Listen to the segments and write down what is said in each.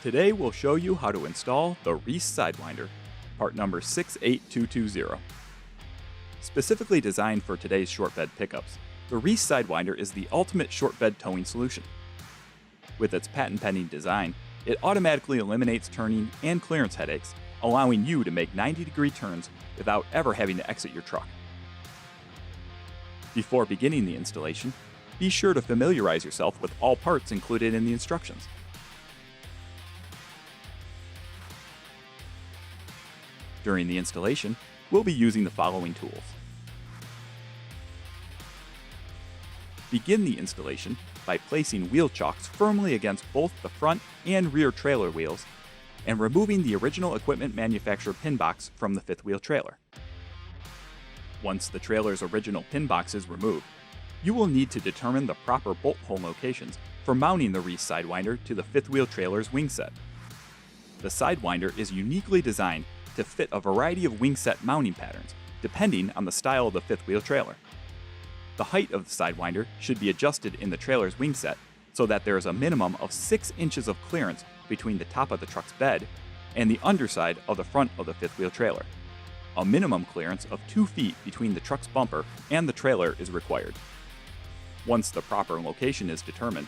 Today we'll show you how to install the REESE Sidewinder, part number 68220. Specifically designed for today's short bed pickups, the REESE Sidewinder is the ultimate short bed towing solution. With its patent-pending design, it automatically eliminates turning and clearance headaches, allowing you to make 90-degree turns without ever having to exit your truck. Before beginning the installation, be sure to familiarize yourself with all parts included in the instructions. During the installation, we'll be using the following tools. Begin the installation by placing wheel chocks firmly against both the front and rear trailer wheels and removing the original equipment manufacturer pin box from the fifth wheel trailer. Once the trailer's original pin box is removed, you will need to determine the proper bolt hole locations for mounting the REESE Sidewinder to the fifth wheel trailer's wing set. The Sidewinder is uniquely designed to fit a variety of wing set mounting patterns, depending on the style of the fifth wheel trailer. The height of the Sidewinder should be adjusted in the trailer's wing set so that there is a minimum of 6 inches of clearance between the top of the truck's bed and the underside of the front of the fifth wheel trailer. A minimum clearance of 2 feet between the truck's bumper and the trailer is required. Once the proper location is determined,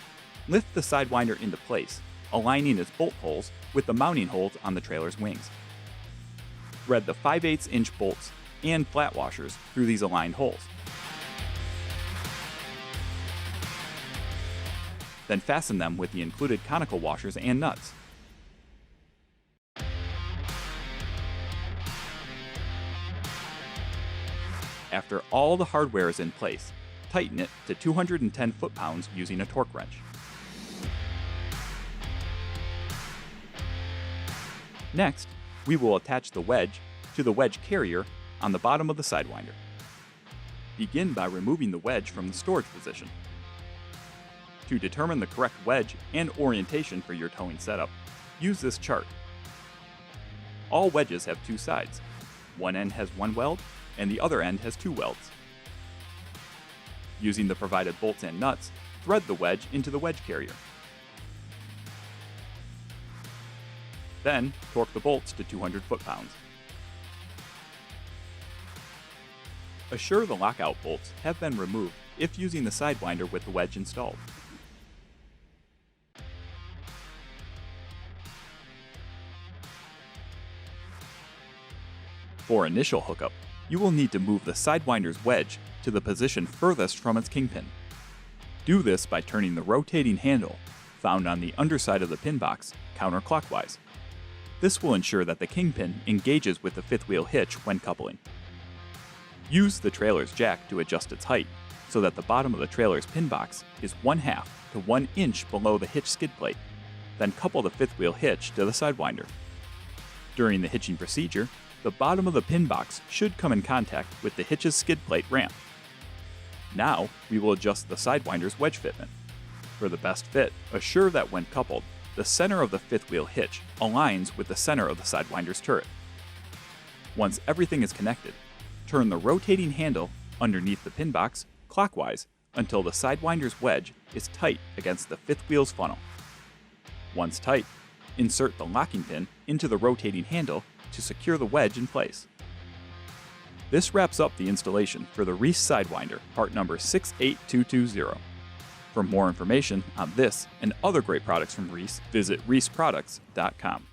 lift the Sidewinder into place, aligning its bolt holes with the mounting holes on the trailer's wings. Thread the 5/8 inch bolts and flat washers through these aligned holes. Then fasten them with the included conical washers and nuts. After all the hardware is in place, tighten it to 210 foot-pounds using a torque wrench. Next, we will attach the wedge to the wedge carrier on the bottom of the Sidewinder. Begin by removing the wedge from the storage position. To determine the correct wedge and orientation for your towing setup, use this chart. All wedges have 2 sides. One end has 1 weld, and the other end has 2 welds. Using the provided bolts and nuts, thread the wedge into the wedge carrier. Then, torque the bolts to 200 foot-pounds. Assure the lockout bolts have been removed if using the Sidewinder with the wedge installed. For initial hookup, you will need to move the Sidewinder's wedge to the position furthest from its kingpin. Do this by turning the rotating handle, found on the underside of the pin box, counterclockwise. This will ensure that the kingpin engages with the fifth wheel hitch when coupling. Use the trailer's jack to adjust its height so that the bottom of the trailer's pin box is 1/2 to 1 inch below the hitch skid plate. Then couple the fifth wheel hitch to the Sidewinder. During the hitching procedure, the bottom of the pin box should come in contact with the hitch's skid plate ramp. Now, we will adjust the Sidewinder's wedge fitment. For the best fit, assure that when coupled, the center of the fifth wheel hitch aligns with the center of the Sidewinder's turret. Once everything is connected, turn the rotating handle underneath the pin box clockwise until the Sidewinder's wedge is tight against the fifth wheel's funnel. Once tight, insert the locking pin into the rotating handle to secure the wedge in place. This wraps up the installation for the REESE Sidewinder, part number 68220. For more information on this and other great products from REESE, visit reeseproducts.com.